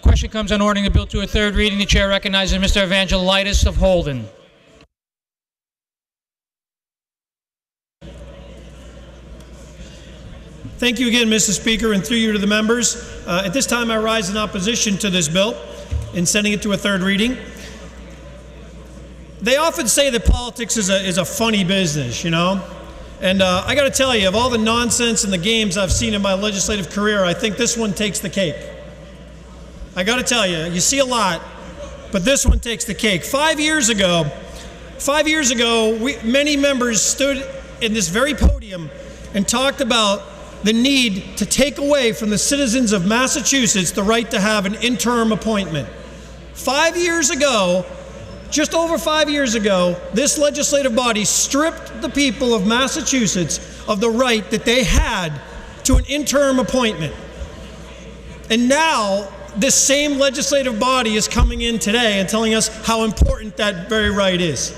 Question comes on ordering the bill to a third reading. The chair recognizes Mr. Evangelidis of Holden. Thank you again, Mr. Speaker, and through you to the members. At this time, I rise in opposition to this bill in sending it to a third reading. They often say that politics is a funny business, you know? And I got to tell you, of all the nonsense and the games I've seen in my legislative career, I think this one takes the cake. I got to tell you, you see a lot, but this one takes the cake. 5 years ago, many members stood in this very podium and talked about the need to take away from the citizens of Massachusetts the right to have an interim appointment. 5 years ago, just over 5 years ago, this legislative body stripped the people of Massachusetts of the right that they had to an interim appointment. And now, this same legislative body is coming in today and telling us how important that very right is.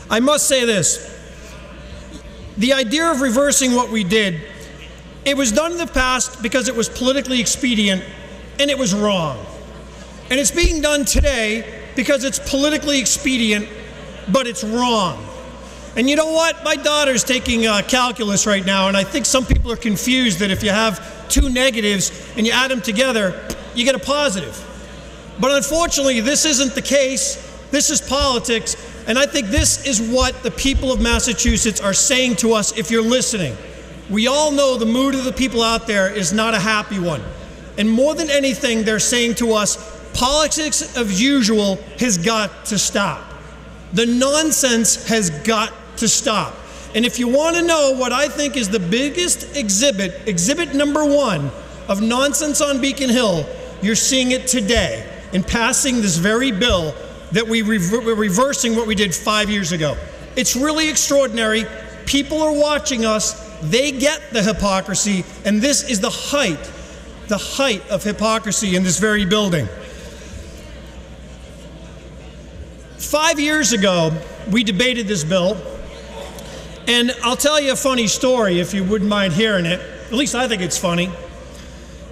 I must say this. The idea of reversing what we did, it was done in the past because it was politically expedient, and it was wrong. And it's being done today because it's politically expedient, but it's wrong. And you know what? My daughter's taking calculus right now, and I think some people are confused that if you have two negatives and you add them together, you get a positive. But unfortunately, this isn't the case. This is politics, and I think this is what the people of Massachusetts are saying to us if you're listening. We all know the mood of the people out there is not a happy one. And more than anything, they're saying to us, politics as usual has got to stop. The nonsense has got to stop. And if you want to know what I think is the biggest exhibit number one of nonsense on Beacon Hill, you're seeing it today in passing this very bill that we're reversing what we did 5 years ago. It's really extraordinary. People are watching us. They get the hypocrisy, and this is the height of hypocrisy in this very building. 5 years ago, we debated this bill, and I'll tell you a funny story if you wouldn't mind hearing it. At least I think it's funny.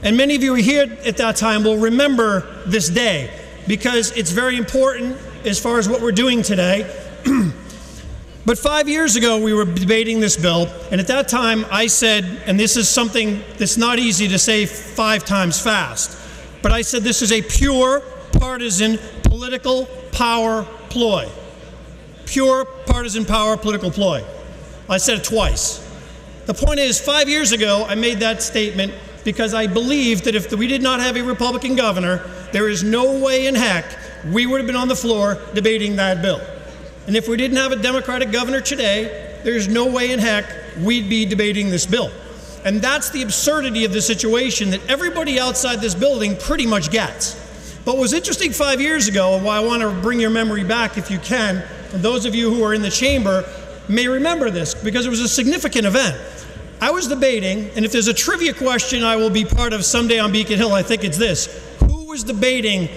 And many of you who were here at that time will remember this day because it's very important as far as what we're doing today. But 5 years ago, we were debating this bill, and at that time I said, and this is something that's not easy to say 5 times fast, but I said this is a pure partisan political power ploy. Pure partisan power political ploy. I said it twice. The point is, 5 years ago, I made that statement because I believed that if we did not have a Republican governor, there is no way in heck we would have been on the floor debating that bill. And if we didn't have a Democratic governor today, there's no way in heck we'd be debating this bill. And that's the absurdity of the situation that everybody outside this building pretty much gets. But what was interesting 5 years ago, and why I want to bring your memory back if you can, and those of you who are in the chamber may remember this, because it was a significant event. I was debating, and if there's a trivia question I will be part of someday on Beacon Hill, I think it's this. Who was debating